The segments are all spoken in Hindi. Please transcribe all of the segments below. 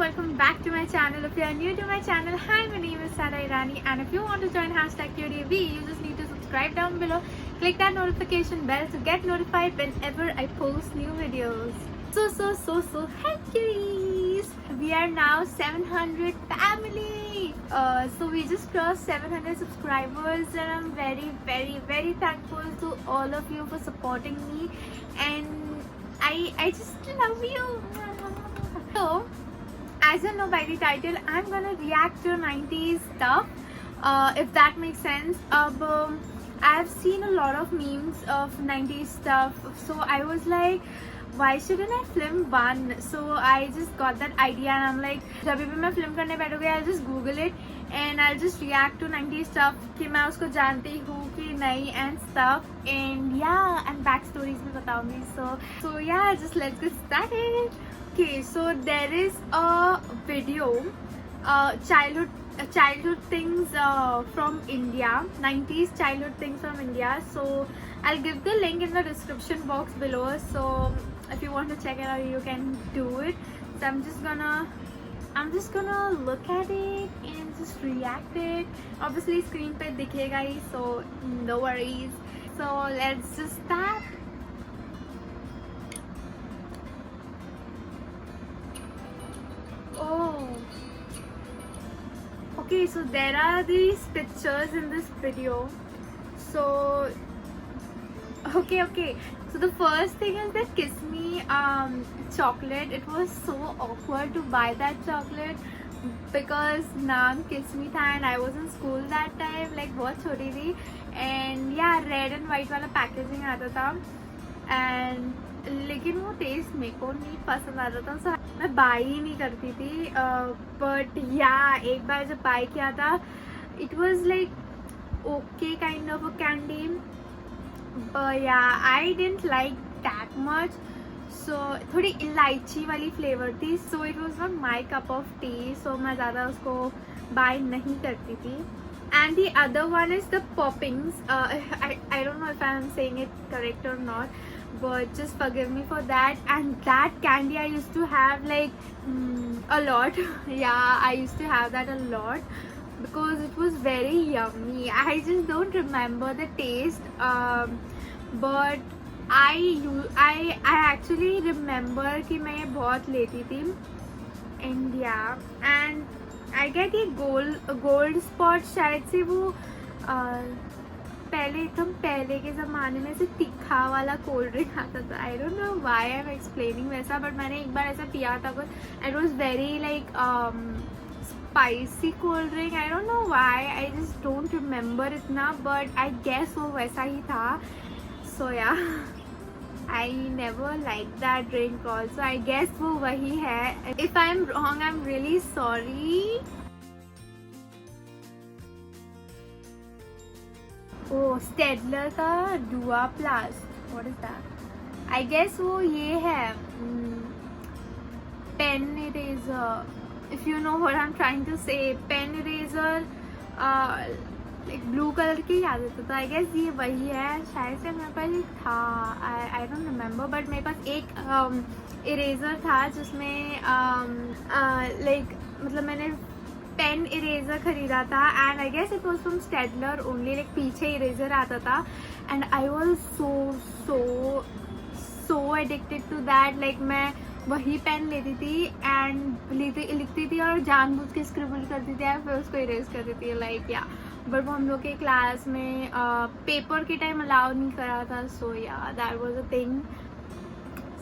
welcome back to my channel. If you are new to my channel, hi, my name is Sara Irani, and if you want to join #QDV, you just need to subscribe down below, click that notification bell to get notified whenever I post new videos. So, hi cuties! We are now 700 family. So we just crossed 700 subscribers, and I'm very thankful to all of you for supporting me, and I just love you. So, as you know by the title, I'm gonna react to 90s stuff, if that makes sense. I've seen a lot of memes of 90s stuff, so I was like, why shouldn't I film one? So I just got that idea, and I'm like, जब भी मैं film करने बैठूँगी, I'll just Google it and I'll just react to 90s stuff कि मैं उसको जानती हूँ कि नहीं and stuff, and yeah, and back stories भी बताऊँगी. So yeah, just let's get started. Okay, so there is a video, childhood things from India, 90s childhood things from India. So I'll give the link in the description box below, so if you want to check it out, you can do it. So I'm just gonna look at it and just react it. Obviously screen pe dikhega hi, so no worries. So let's just start. Oh, okay, so there are these pictures in this video. So okay, so the first thing is that Kiss Me chocolate. It was so awkward to buy that chocolate because naam Kiss Me tha, and I was in school that time, like बहुत छोटी थी, and yeah, red and white वाला packaging आता था, and लेकिन वो टेस्ट मेरे को नहीं पसंद आता था, so मैं बाई ही नहीं करती थी. बट या एक बार जब बाई किया था, it was like okay kind of a candy, but yeah, I didn't like that much. So थोड़ी इलायची वाली फ्लेवर थी, so it was not my cup of tea, so मैं ज़्यादा उसको बाय नहीं करती थी. And the other one is the Poppings. I don't know if I'm saying it correct or not, but just forgive me for that. And that candy I used to have like a lot. Yeah, I used to have that a lot because it was very yummy. I just don't remember the taste, but I actually remember कि मैं ये बहुत लेती थी. And yeah, and I get ये गोल्ड स्पॉट शायद से वो पहले एकदम पहले के ज़माने में से तीखा वाला कोल्ड ड्रिंक आता था. आई don't know why I am explaining वैसा, बट मैंने एक बार ऐसा पिया था कुछ. It was very like spicy cold drink. I don't know why, I just don't remember इतना, बट आई गेस वो वैसा ही था. सो या I never liked that drink also. I guess वो वही है. If I'm wrong, I'm really sorry. Oh, Stedler का Dua Plus. What is that? I guess वो ये है pen eraser. If you know what I'm trying to say, pen eraser. एक ब्लू कलर की याद आता था. आई गेस ये वही है. शायद से मेरे पास एक था, आई डोंट रिमेम्बर, बट मेरे पास एक इरेज़र था जिसमें लाइक मतलब मैंने पेन इरेज़र खरीदा था, and I guess it was from Staedtler only. Like पीछे इरेज़र आता था, and I was so addicted to that. Like मैं वही पेन लेती थी एंड लिखती थी और जानबूझ के स्क्रिबल करती थी, फिर उसको इरेज करती थी. लाइक या बट वो हम लोग के क्लास में पेपर के टाइम अलाउ नहीं करा था. सो या that was a thing.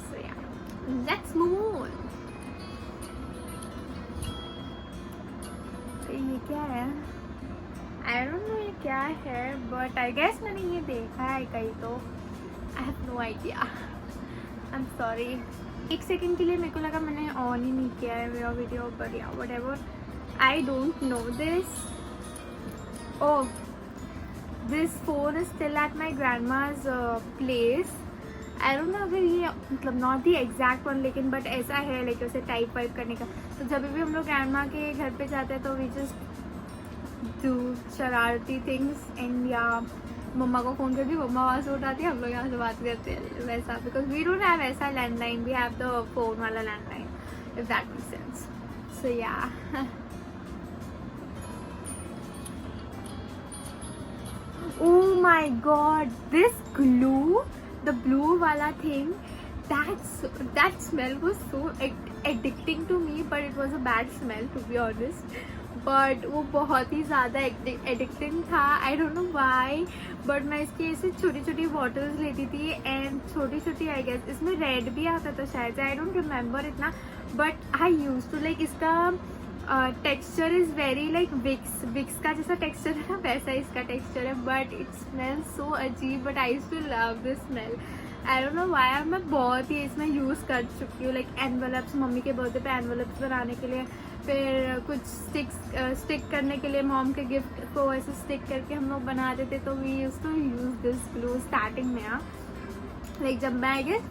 So yeah let's move on. ये क्या है? आई डोंट नो ये क्या है, बट आई गेस मैंने ये देखा है कहीं तो. I have no idea. I am sorry. एक सेकेंड के लिए मेरे को लगा मैंने ऑन ही नहीं किया है मेरा वीडियो, बट या whatever. I don't no this. Oh, this phone is still at my grandma's place. I don't know अगर ये मतलब not the exact one, लेकिन बट ऐसा है लाइक उसे टाइप वाइप करने का. तो जब भी हम लोग ग्रैंडमा के घर पे जाते हैं तो we just do शरारती things, and या मम्मा को फ़ोन करती, मम्मा वहाँ से उठाती है, हम लोग यहाँ से बात करते हैं वैसा. बिकॉज वी डोंट हैव ऐसा landline, we have the phone वाला landline, if that makes sense. So yeah. Oh my god, this glue, the blue wala thing, that smell was so addicting to me, but it was a bad smell to be honest. But वो बहुत ही ज़्यादा एडिक्टिंग था. आई डोंट नो वाई, बट मैं इसकी ऐसे छोटी छोटी बॉटल्स लेती थी एंड छोटी छोटी आई गेस इसमें रेड भी आता था शायद. आई डोंट रिमेम्बर इतना, but I use to like इसका texture is very like Vicks का जैसा टेक्सचर है ना, वैसा इसका टेक्सचर है, बट इट स्मेल्स सो अजीब. But I use to love this smell. I don't know why. मैं बहुत ही इसमें यूज़ कर चुकी हूँ. लाइक एनवेलप्स, मम्मी के बर्थडे पे एनवेलप्स बनाने के लिए, फिर कुछ स्टिक करने के लिए मॉम के गिफ्ट को ऐसे स्टिक करके हम लोग बनाते थे. तो we use to use this glue starting में. लाइक जब मैं आई गेस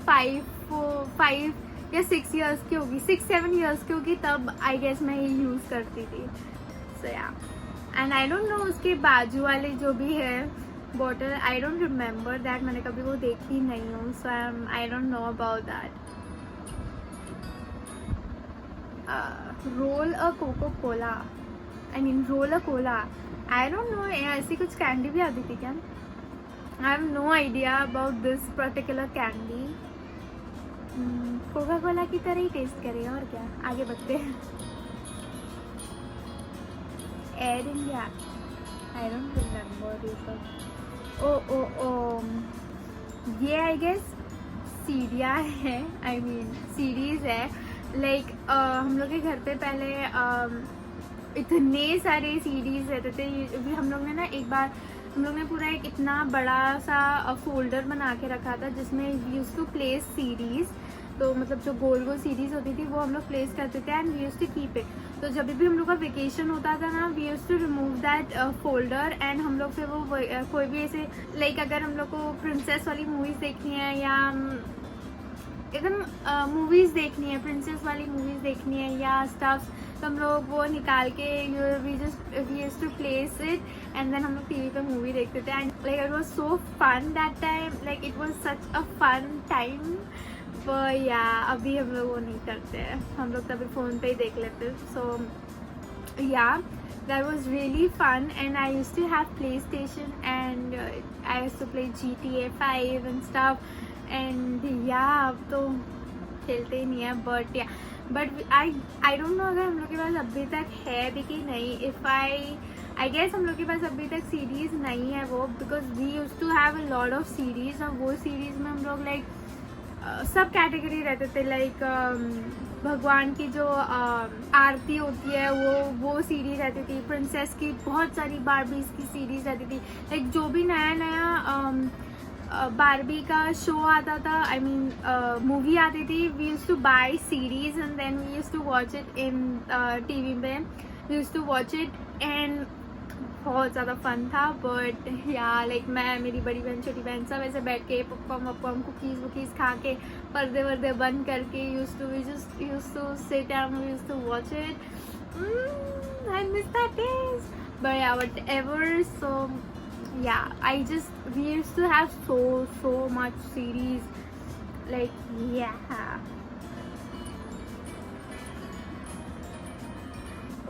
5 या 6 ईयर्स की होगी, 6-7 ईयर्स की होगी, तब आई गेस मैं ये यूज़ करती थी. सो या, एंड आई डोंट नो उसके बाजू वाले जो भी है bottle, I don't remember that. मैंने कभी वो देखी नहीं हूँ. So I don't know about that. Roll a Coco Cola, I mean roll a cola. I don't know, ऐसी कुछ कैंडी भी आती थी क्या? I have no idea about this particular candy. Coca Cola की तरह ही टेस्ट करेगा और क्या. आगे बढ़ते हैं. Air India, I don't remember ये सब. ओ ये आई गेस सीडिया है, आई मीन सीरीज है. लाइक हम लोग के घर पे पहले इतने सारे सीरीज रहते थे. भी हम लोग ने ना एक बार हम लोग ने पूरा एक इतना बड़ा सा फोल्डर बना के रखा था जिसमें we use to place series. तो मतलब जो गोल गोल सीरीज होती थी वो हम लोग प्लेस करते थे and we use to keep it. तो जब भी हम लोग का वेकेशन होता था ना, we use to remove that folder and हम लोग फिर वो कोई भी ऐसे लाइक अगर हम लोग को प्रिंसेस वाली मूवीज देखनी है या एकदम मूवीज देखनी है, प्रिंसेस वाली मूवीज देखनी है या स्टफ्स, तो हम लोग वो निकाल के we used to place it and then हम लोग टीवी पे मूवी देखते थे. And like it was so fun that time. Like it was such a fun time. पर या अभी हम लोग वो नहीं करते हैं. हम लोग तभी फ़ोन पे ही देख लेते. सो या, that was really fun and I used to have PlayStation and I used to play GTA 5 and stuff. And या अब तो खेलते ही नहीं है. बट आई डोंट नो अगर हम लोग के पास अभी तक है भी कि नहीं. इफ़ आई गेस हम लोग के पास अभी तक सीरीज़ नहीं है वो, because we use to have a lot of series. और वो सीरीज़ में हम लोग लाइक सब कैटेगरी रहते थे. लाइक भगवान की जो आरती होती है वो सीरीज रहती थी. प्रिंसेस की बहुत सारी बारबीज की सीरीज रहती थी. लाइक जो भी नया बारबी का शो आता था, आई मीन मूवी आती थी, we use to buy series and then we use to watch it in TV पे. We use to watch it and बहुत ज़्यादा फन था. बट या लाइक मैं, मेरी बड़ी बहन, छोटी बहन सब ऐसे बैठ के पॉपकॉर्न कुकीज़ वुकीज़ खा के पर्दे वर्दे बंद करके use to sit and we use to watch it. I miss that taste. But yeah, whatever. So yeah, we used to have so much series. Like yeah.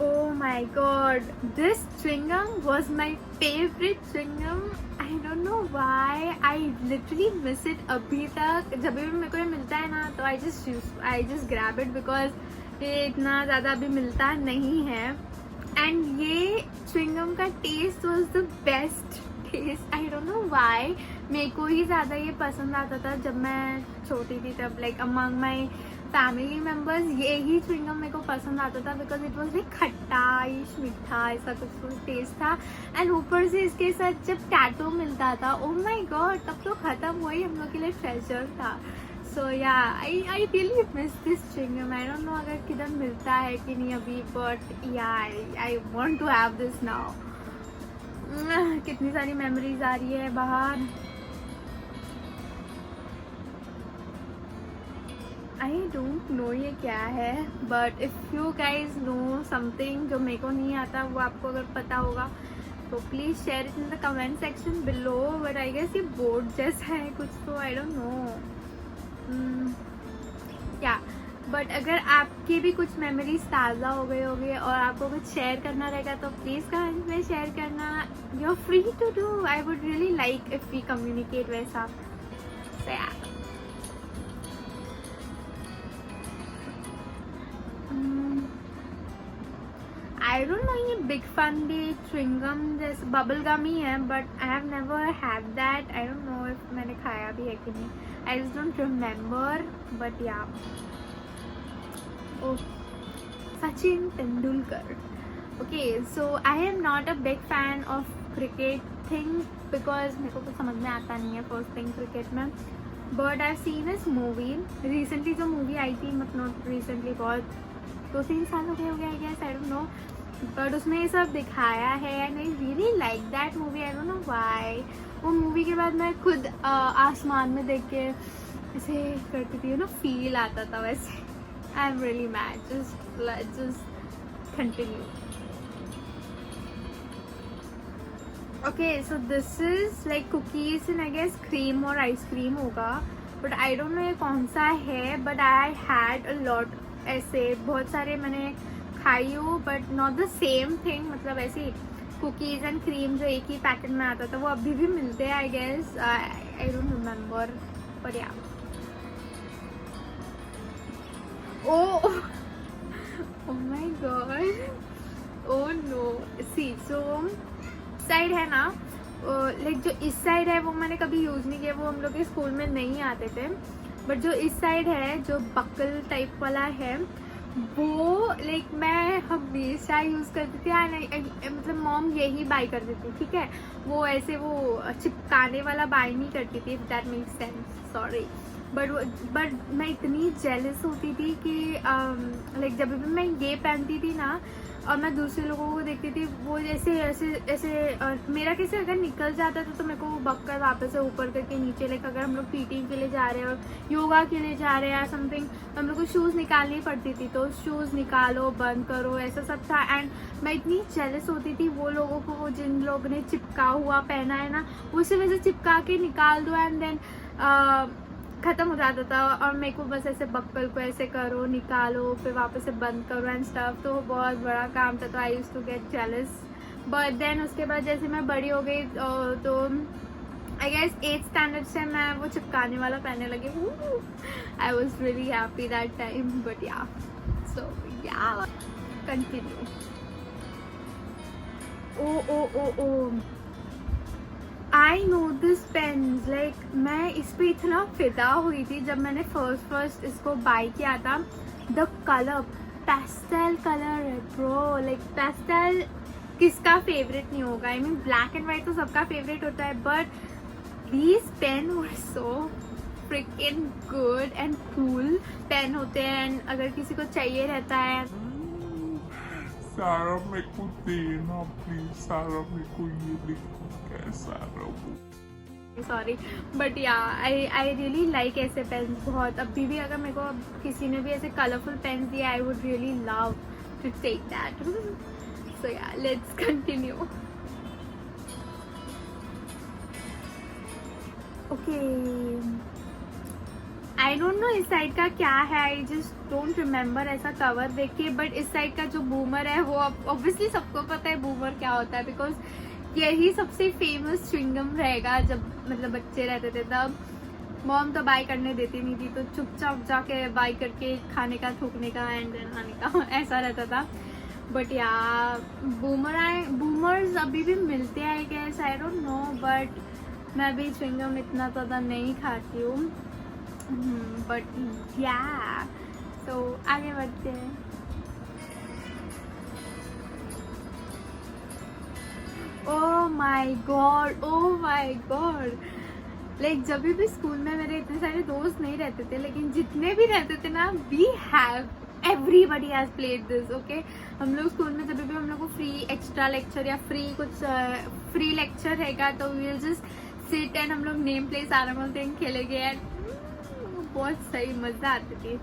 Oh my god, this chewing gum was my favorite chewing gum. I don't know why. I literally miss it अभी तक. जब भी मेरे को ये मिलता है ना, तो I just grab it because ये इतना ज़्यादा अभी मिलता नहीं है. एंड ये chewing gum का test was the best taste. I don't know why. मेरे को ही ज़्यादा ये पसंद आता था जब मैं छोटी थी तब. Like among my family members यही च्युइंग गम मेरे को पसंद आता था बिकॉज इट वॉज लाइक खट्टा मीठा ऐसा कुछ टेस्ट था. एंड ऊपर से इसके साथ जब टैटो मिलता था, ओ माय गॉड, तब तो ख़त्म वही हम लोग के लिए ट्रेजर था. So yeah, I really miss this chewing gum. I don't know अगर किधर मिलता है कि नहीं अभी, but yeah I want to have this now. कितनी सारी मेमोरीज आ रही है बाहर. आई डोंट नो ये क्या है, but if you guys know something जो मेरे को नहीं आता, वो आपको अगर पता होगा तो please share it in the comment section below. But I guess ये बोर्ड जैसा है कुछ, तो I don't know. Yeah but अगर आपके भी कुछ मेमोरीज ताज़ा हो गए होंगे और आपको कुछ शेयर करना रहेगा तो प्लीज़ कमेंट में शेयर करना. You are free to do. I would really like if we communicate वैसा. So yeah. I don't know, ये बिग फन भी च्युइंगम जैसे बबल गम ही है, but I have never had that. I don't know if मैंने खाया भी है कि नहीं. I just don't remember, but yeah. Oh, Sachin Tendulkar. Okay, so I am not a big fan of cricket thing because मेरे को कुछ समझ में आता नहीं है first thing cricket में. But I've seen this movie recently. जो movie आई थी, मतलब recently, बहुत 2-3 साल हो गए I guess, I don't know. But उसमें ये सब दिखाया है and I really like that movie. I don't know why. वो movie के बाद मैं खुद आसमान में देख के ऐसे करती थी, फील आता था वैसे. I'm really mad. Just continue. Okay, so this is like cookies and I guess cream or ice cream होगा, but I don't know ये कौन सा है. But I had a lot. ऐसे बहुत सारे मैंने खाई हूँ, but not the same thing. मतलब ऐसे cookies and cream जो एक ही पैकेट में आता था वो अभी भी मिलते हैं I guess. I don't remember, but yeah. Oh my god. Oh no. See, so side है ना, लाइक जो इस साइड है वो मैंने कभी यूज़ नहीं किया, वो हम लोग के स्कूल में नहीं आते थे. बट जो इस साइड है, जो बकल टाइप वाला है, वो लाइक मैं हमेशा यूज़ करती थी. मतलब मॉम यही बाय कर देती, ठीक है. वो ऐसे वो चिपकाने वाला बाय नहीं करती थी, if that makes sense. Sorry. But मैं इतनी जेलस होती थी कि लाइक जब भी मैं ये पहनती थी ना और मैं दूसरे लोगों को देखती थी, वो जैसे ऐसे ऐसे मेरा कैसे अगर निकल जाता था तो मेरे को वो बककर वापस से ऊपर करके नीचे, लाइक अगर हम लोग पीटी के लिए जा रहे हैं और योगा के लिए जा रहे हैं या समथिंग, तो हम लोग को शूज़ निकालनी पड़ती थी. तो शूज़ निकालो, बंद करो, ऐसा सब था. एंड मैं इतनी जेलस होती थी वो लोगों को, वो जिन लोगों ने चिपका हुआ पहना है ना, वो सिर्फ ऐसे चिपका के निकाल दो एंड देन ख़त्म हो जाता था. और मेरे को बस ऐसे बक्कल को ऐसे करो, निकालो, फिर वापस से बंद करो एंड स्टफ. तो बहुत बड़ा काम था. तो I used to get jealous. But then उसके बाद जैसे मैं बड़ी हो गई तो आई गेस 8th स्टैंडर्ड से मैं वो चिपकाने वाला पहनने लगी. I was really happy that time. But yeah, so yeah, continue. Oh I know this pens. Like मैं इस पर इतना फिदा हुई थी जब मैंने फर्स्ट इसको बाय किया था. द कलर पेस्टल कलर है ब्रो. लाइक पेस्टल किसका फेवरेट नहीं होगा. I mean black and white तो सबका फेवरेट होता है, but these pen were so freaking good and cool. Pen होते हैं एंड अगर किसी को चाहिए रहता है, सारा मेरे को देना प्लीज, सारा मेरे को ये लिखो कैसा रहो. Sorry, but yeah I really like ऐसे पेन्स बहुत. अभी भी अगर मेरे को किसी ने भी ऐसे कलरफुल पेन्स दिया, I would really love to take that. So yeah, let's continue. Okay, I don't know इस साइड का क्या है. आई जस्ट डोंट रिमेम्बर ऐसा कवर देख के. बट इस साइड का जो बूमर है वो ऑब्वियसली सबको पता है बूमर क्या होता है, बिकॉज यही सबसे फेमस च्युइंगम रहेगा. जब मतलब बच्चे रहते थे तब मॉम तो बाय करने देती नहीं थी, तो चुपचाप जाके बाय करके खाने का, थूकने का एंड देन खाने का ऐसा रहता था. बट या, बूमर्स अभी भी मिलते हैं I guess. I don't know, but मैं भी च्युइंगम इतना ज़्यादा नहीं खाती हूँ. बट या, तो आगे बढ़ते हैं. Oh my God, oh my God. Like जब भी स्कूल में मेरे इतने सारे दोस्त नहीं रहते थे, लेकिन जितने भी रहते थे ना, we have everybody has played this. Okay, हम लोग स्कूल में जब भी हम लोग को फ्री एक्स्ट्रा लेक्चर या कुछ फ्री लेक्चर रहेगा तो we will just sit and हम लोग नेम प्लेस आराम से खेलेंगे एंड बहुत सही मजा आती थी.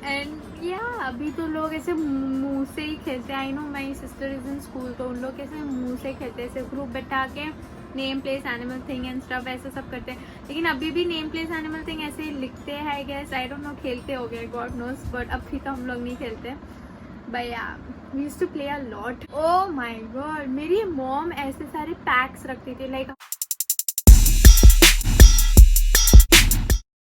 एंड या, अभी तो लोग ऐसे मुंह से ही खेलते हैं. I know my sister is in school, तो उन लोग ऐसे मुंह से खेलते हैं, ऐसे ग्रुप बैठा के name place animal thing and stuff ऐसा सब करते हैं, लेकिन अभी भी नेम प्लेस एनिमल थिंग ऐसे ही लिखते हैं I guess, I don't know, खेलते हो गए गॉड नोस, बट अभी तो हम लोग नहीं खेलते। But yeah, we used to play a lot. Oh my god, मेरी मॉम ऐसे सारे पैक्स रखती थी, लाइक